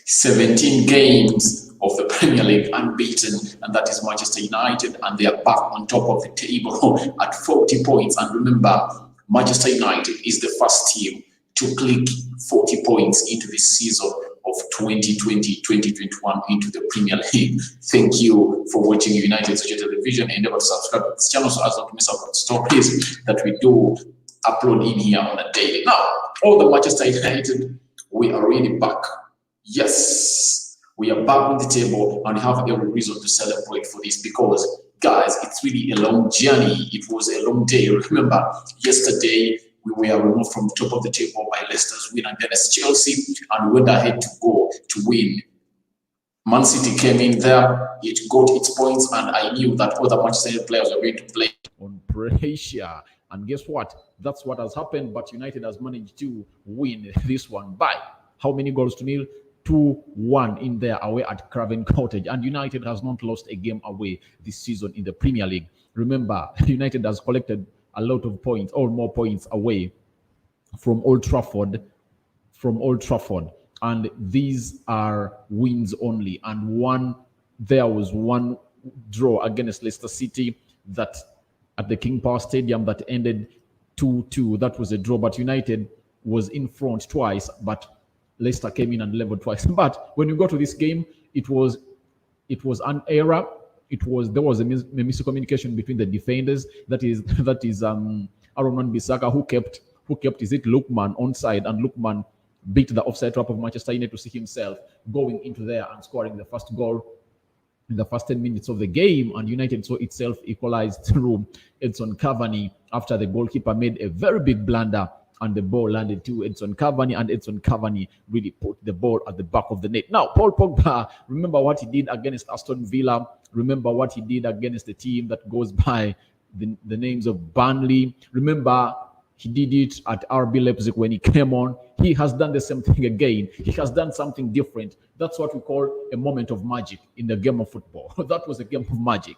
17 games of the Premier League unbeaten, and that is Manchester United, and they are back on top of the table at 40 points. And remember, Manchester United is the first team to click 40 points into the season of 2020-2021 into the Premier League. Thank you for watching United Social Television, and never to subscribe to this channel so as not to miss out on stories that we do upload in here on a daily. Now, all the Manchester United, we are really back. Yes, we are back on the table and have every reason to celebrate for this because, guys, it's really a long journey. It was a long day. Remember, yesterday we were removed from the top of the table by Leicester's win against Chelsea and went ahead to go to win. Man City came in there, it got its points, and I knew that other Manchester United players were going to play on pressure. And guess what? That's what has happened, but United has managed to win this one by how many goals to nil? 2-1 in there away at Craven Cottage, and United has not lost a game away this season in the Premier League. Remember, United has collected a lot of points, or more points away from Old Trafford, and these are wins only. And there was one draw against Leicester City that at the King Power Stadium that ended 2-2. That was a draw, but United was in front twice, but Leicester came in and leveled twice. But when you go to this game, it was an error. There was a miscommunication between the defenders. That is Aaron Wan-Bissaka who kept is it Lookman onside, and Lookman beat the offside trap of Manchester United to see himself going into there and scoring the first goal in the first 10 minutes of the game, and United saw itself equalized through Edson Cavani after the goalkeeper made a very big blunder and the ball landed to Edson Cavani, and Edson Cavani really put the ball at the back of the net. Now, Paul Pogba, remember what he did against Aston Villa. Remember what he did against the team that goes by the names of Burnley. Remember, he did it at RB Leipzig when he came on. He has done the same thing again. He has done something different. That's what we call a moment of magic in the game of football. That was a game of magic.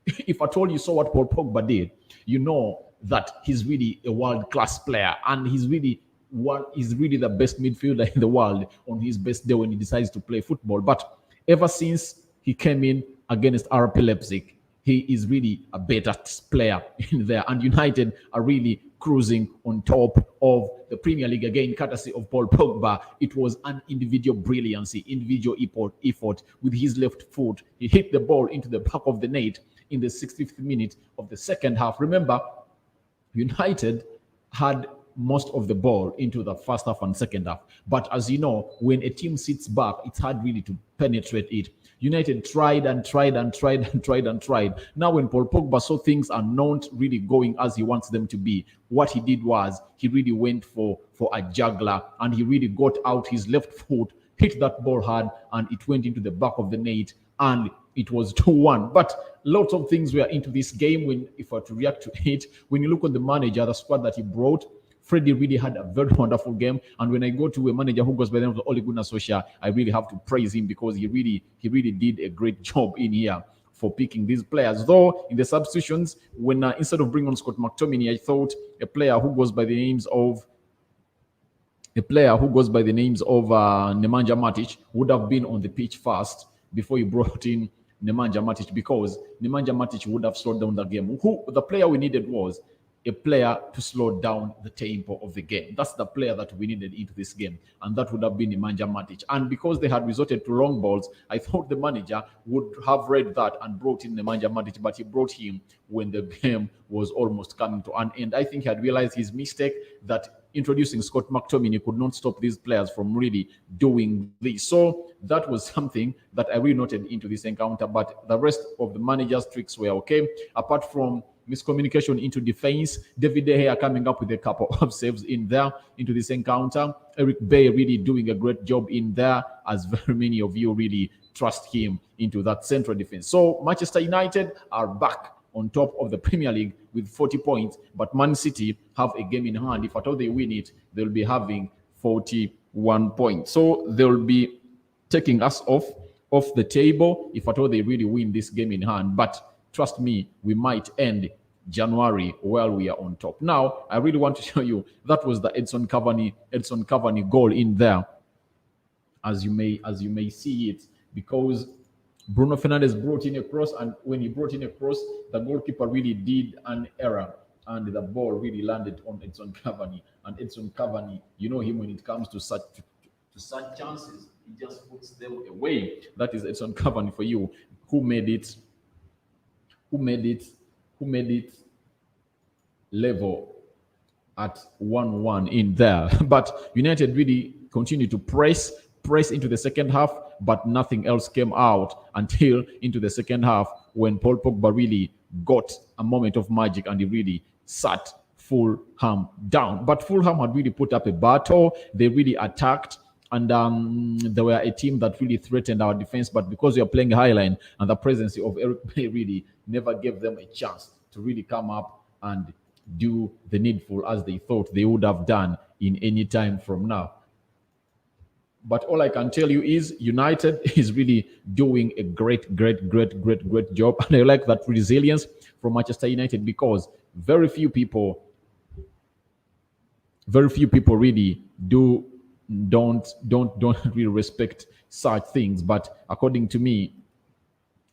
If at all you saw what Paul Pogba did, you know that he's really a world-class player, and he's really the best midfielder in the world on his best day when he decides to play football. But ever since he came in against RB Leipzig, he is really a better player in there, and United are really cruising on top of the Premier League again, courtesy of Paul Pogba. It was an individual brilliance, individual effort with his left foot. He hit the ball into the back of the net in the 65th minute of the second half. Remember, United had most of the ball into the first half and second half. But as you know, when a team sits back, it's hard really to penetrate it. United tried and tried. Now, when Paul Pogba saw things are not really going as he wants them to be, what he did was he really went for a juggler, and he really got out his left foot, hit that ball hard, and it went into the back of the net, and it was 2-1. But lots of things were into this game. If I were to react to it, when you look on the manager, the squad that he brought, Freddie really had a very wonderful game. And when I go to a manager who goes by the name of Ole Gunnar Solskjaer, I really have to praise him because he really did a great job in here for picking these players. Though in the substitutions, when instead of bringing on Scott McTominay, I thought a player who goes by the names of Nemanja Matic would have been on the pitch first before you brought in Nemanja Matic, because Nemanja Matic would have slowed down the game. The player we needed was a player to slow down the tempo of the game. That's the player that we needed into this game, and that would have been Nemanja Matic. And because they had resorted to long balls, I thought the manager would have read that and brought in Nemanja Matic, but he brought him when the game was almost coming to an end. I think he had realized his mistake, that introducing Scott McTominay could not stop these players from really doing this. So that was something that I really noted into this encounter, but the rest of the manager's tricks were okay, apart from miscommunication into defense. David De Gea coming up with a couple of saves in there into this encounter. Eric Bailly really doing a great job in there, as very many of you really trust him into that central defense. So Manchester United are back on top of the Premier League with 40 points, but Man City have a game in hand. If at all they win it, they'll be having 41 points. So they'll be taking us off the table if at all they really win this game in hand. But trust me, we might end January while we are on top. Now, I really want to show you, that was the Edson Cavani goal in there as you may see it, because Bruno Fernandes brought in a cross, and when he brought in a cross, the goalkeeper really did an error, and the ball really landed on Edson Cavani. And Edson Cavani, you know him when it comes to such chances, he just puts them away. That is Edson Cavani for you, who made it, who made it, who made it level at 1-1 in there. But United really continued to press into the second half, but nothing else came out until into the second half, when Paul Pogba really got a moment of magic and he really sat Fulham down. But Fulham had really put up a battle. They really attacked, and they were a team that really threatened our defense. But because we are playing highline, and the presence of Eric Bay really never gave them a chance to really come up and do the needful as they thought they would have done in any time from now. But all I can tell you is United is really doing a great job. And I like that resilience from Manchester United, because very few people really don't really respect such things. But according to me,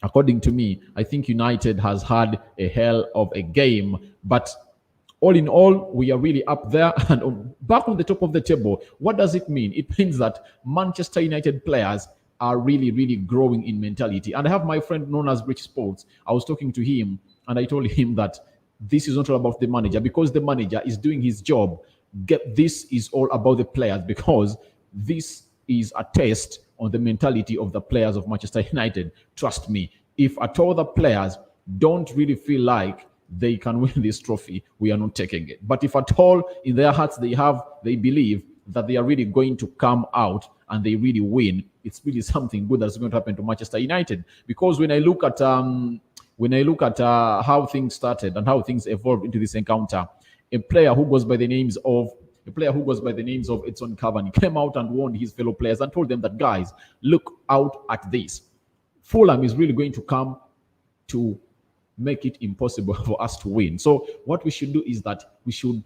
I think United has had a hell of a game. But all in all, we are really up there and back on the top of the table. What does it mean? It means that Manchester United players are really growing in mentality. And I have my friend known as Rich Sports. I was talking to him and I told him that this is not all about the manager, because the manager is doing his job. This is all about the players, because this is a test on the mentality of the players of Manchester United. Trust me, if at all the players don't really feel like they can win this trophy, we are not taking it. But if at all in their hearts they believe that they are really going to come out and they really win, it's really something good that's going to happen to Manchester United. Because when I look at how things started and how things evolved into this encounter, a player who goes by the names of Edson Cavani came out and warned his fellow players and told them that, guys, look out at this. Fulham is really going to come to make it impossible for us to win. So what we should do is that we should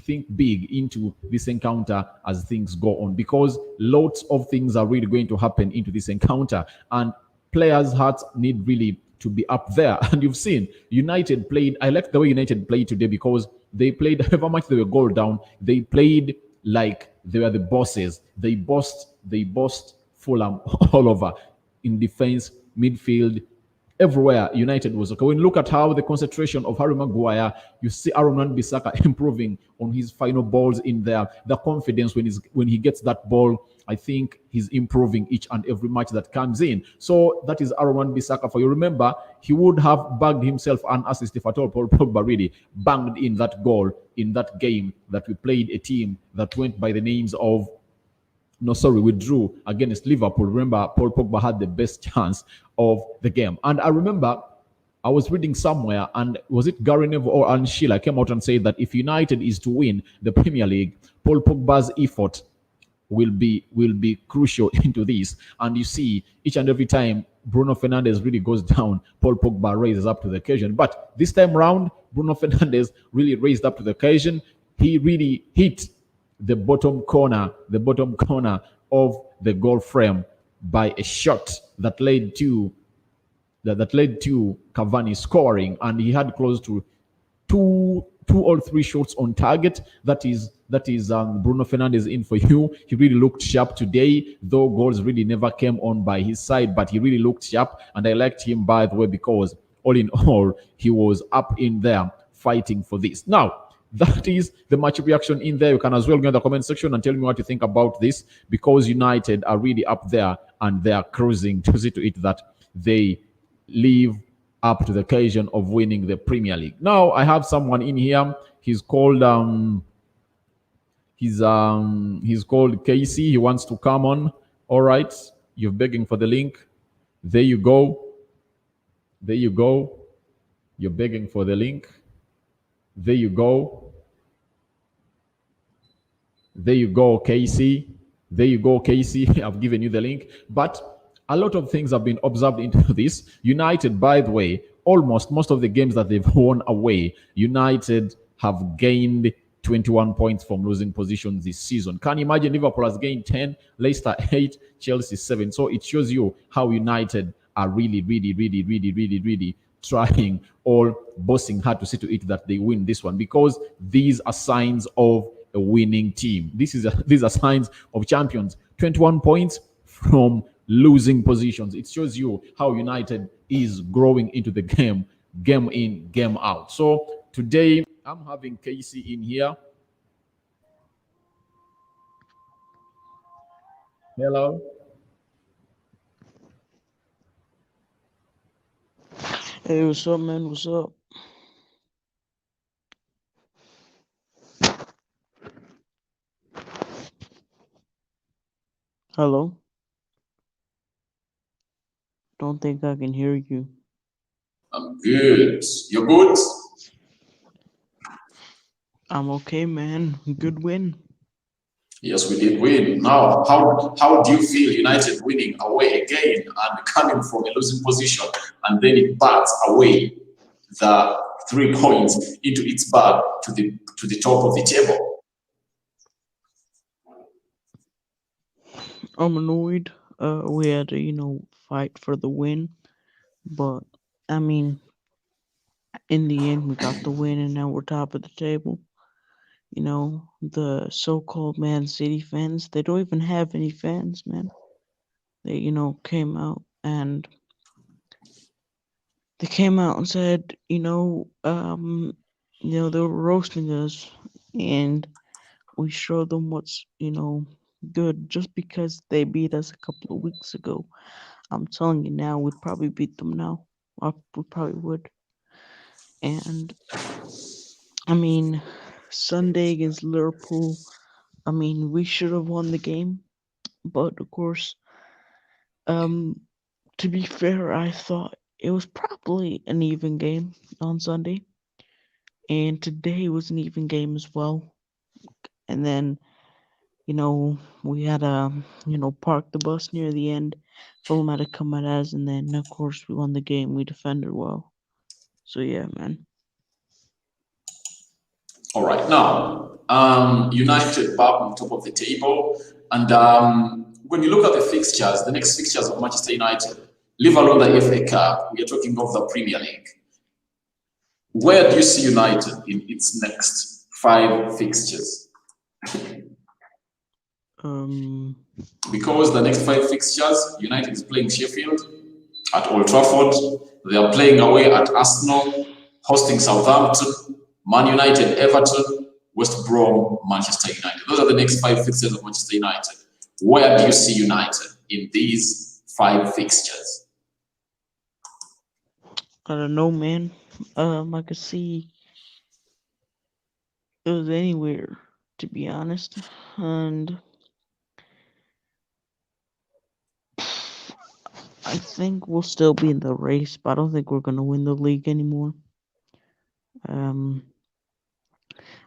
think big into this encounter as things go on, because lots of things are really going to happen into this encounter, and players' hearts need really to be up there. And you've seen United played. I like the way United played today, because they played, however much they were goal down, they played like they were the bosses. They bossed Fulham all over, in defense, midfield, everywhere. United was okay. When you look at how the concentration of Harry Maguire, you see Aaron Wan-Bissaka improving on his final balls in there. The confidence when he gets that ball, I think he's improving each and every match that comes in. So that is Aaron Wan-Bissaka for you. Remember, he would have bagged himself an assist if at all Paul Pogba really banged in that goal in that game that we played a team that went by the names of we drew against Liverpool. Remember, Paul Pogba had the best chance of the game. And I remember I was reading somewhere, and was it Gary Neville or Alan Shearer came out and said that if United is to win the Premier League, Paul Pogba's effort will be crucial into this. And you see, each and every time Bruno Fernandes really goes down, Paul Pogba raises up to the occasion. But this time round, Bruno Fernandes really raised up to the occasion. He really hit the bottom corner of the goal frame by a shot that led to Cavani scoring, and he had close to two or three shots on target. That is Bruno Fernandes in for you. He really looked sharp today, though goals really never came on by his side, but he really looked sharp, and I liked him, by the way, because all in all, he was up in there fighting for this. Now, that is the match reaction in there. You can as well go in the comment section and tell me what you think about this, because United are really up there and they are cruising to see to it that they live up to the occasion of winning the Premier League. Now, I have someone in here. He's called Casey. He wants to come on. All right, you're begging for the link. There you go. You're begging for the link. There you go, Casey. I've given you the link. But a lot of things have been observed into this. United, by the way, most of the games that they've won away, United have gained 21 points from losing positions this season. Can you imagine? Liverpool has gained 10, Leicester 8, Chelsea 7. So it shows you how United are really trying, all bossing hard to see to it that they win this one, because these are signs of a winning team. These are signs of champions. 21 points from losing positions. It shows you how United is growing into the game in, game out. So today I'm having Casey in here. Hello. Hey, what's up, man? What's up? Hello? Don't think I can hear you. I'm good. You're good? I'm okay, man. Good win. Yes, we did win. Now, how do you feel United winning away again and coming from a losing position, and then it bats away the 3 points into its bag to the top of the table? I'm annoyed. We had to, fight for the win. But, I mean, in the end, we got the win and now we're top of the table. The so-called Man City fans, they don't even have any fans, man. They, came out and said, they were roasting us, and we showed them what's, good. Just because they beat us a couple of weeks ago, I'm telling you now, we'd probably beat them now. We probably would. And I mean, Sunday against Liverpool, we should have won the game, but of course, to be fair, I thought it was probably an even game on Sunday, and today was an even game as well. And then, we had to, park the bus near the end. Fulham had to come at us, and then of course we won the game. We defended well. So yeah, man. All right, now United back on top of the table, and when you look at the fixtures, the next fixtures of Manchester United, leave alone the FA Cup, we are talking of the Premier League. Where do you see United in its next 5 fixtures? Because the next 5 fixtures, United is playing Sheffield at Old Trafford. They are playing away at Arsenal, hosting Southampton, Man United, Everton, West Brom, Manchester United. Those are the next 5 fixtures of Manchester United. Where do you see United in these 5 fixtures? I don't know, man. I could see it was anywhere, to be honest. And I think we'll still be in the race, but I don't think we're gonna win the league anymore.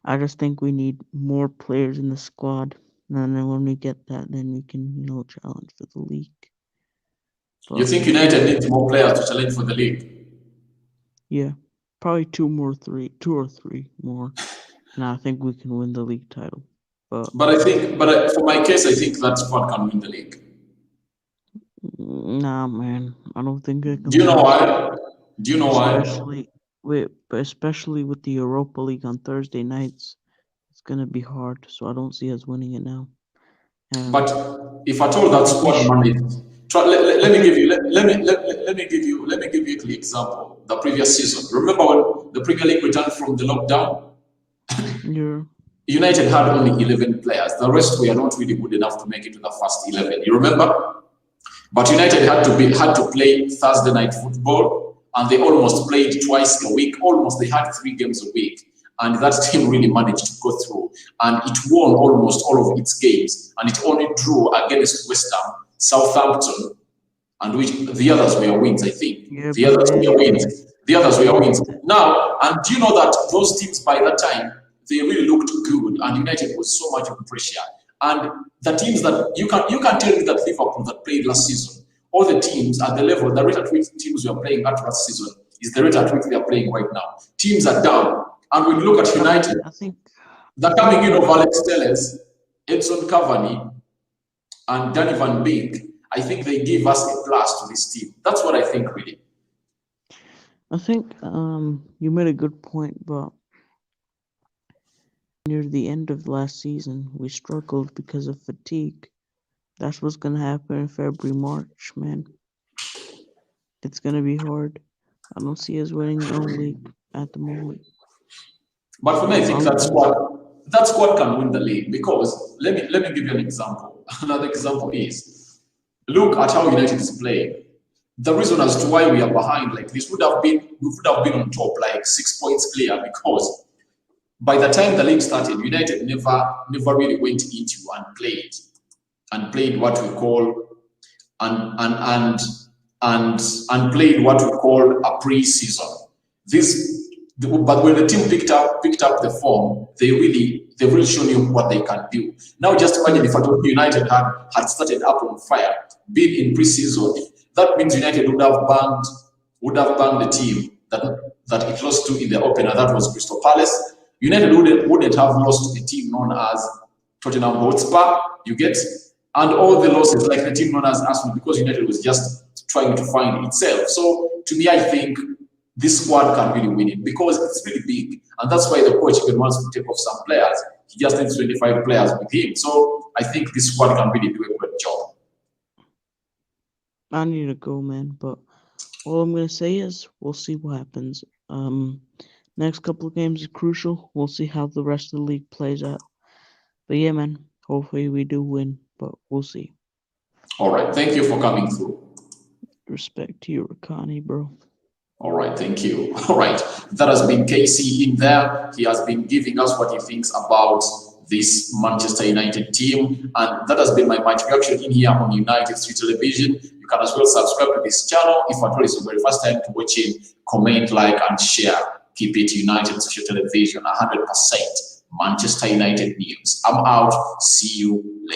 I just think we need more players in the squad, and then when we get that, then we can, challenge for the league. You think United needs more players to challenge for the league? Yeah, probably 2 or 3 more, and I think we can win the league title. But for my case, I think that squad can win the league. Nah, man, I don't think it can. Do you know why? Do you know why? Especially with the Europa League on Thursday nights, it's gonna be hard. So I don't see us winning it now. But if at all that squad managed, let me give you a clear example. The previous season, remember when the Premier League returned from the lockdown? Yeah. United had only 11 players. The rest were not really good enough to make it to the first 11. You remember? But United had to play Thursday night football, and they almost played twice a week. Almost, they had 3 games a week, and that team really managed to go through. And it won almost all of its games, and it only drew against West Ham, Southampton, and which the others were wins. I think the others were wins. The others were wins. Now, and do you know that those teams by that time they really looked good, and United was so much under pressure. And the teams that you can tell me that Liverpool that played last season, all the teams at the level, the rate at which teams were playing at last season is the rate at which they are playing right now. Teams are down, and when you look at United, The coming in of Alex Telles, Edson Cavani, and Danny Van Beek, I think they give us a plus to this team. That's what I think, really. I think you made a good point, but near the end of last season, we struggled because of fatigue. That's what's gonna happen in February, March, man. It's gonna be hard. I don't see us winning no league at the moment. But for me, I think Um, that squad can win the league because let me give you an example. Another example is look at how United is playing. The reason as to why we are behind like this we would have been on top like 6 points clear because by the time the league started, United never really went into and played what we call and played what we call a pre-season. But when the team picked up the form, they've really shown you what they can do. Now just imagine if United had started up on fire, been in pre-season, that means United would have banged the team that it lost to in the opener. That was Crystal Palace. United wouldn't have lost a team known as Tottenham Hotspur. You get, and all the losses like the team known as Arsenal because United was just trying to find itself. So to me, I think this squad can really win it because it's really big, and that's why the coach even wants to take off some players. He just needs 25 players with him. So I think this squad can really do a great job. I need to go, man. But all I'm gonna say is we'll see what happens. Next couple of games is crucial. We'll see how the rest of the league plays out. But yeah, man. Hopefully we do win, but we'll see. All right, thank you for coming through. Respect to you, Rakani, bro. All right, thank you. All right, that has been Casey in there. He has been giving us what he thinks about this Manchester United team, and that has been my match reaction in here on United Street Television. You can as well subscribe to this channel if at all it's your very first time to watch it. Comment, like, and share. Keep it United Street Television, 100% Manchester United news. I'm out. See you later.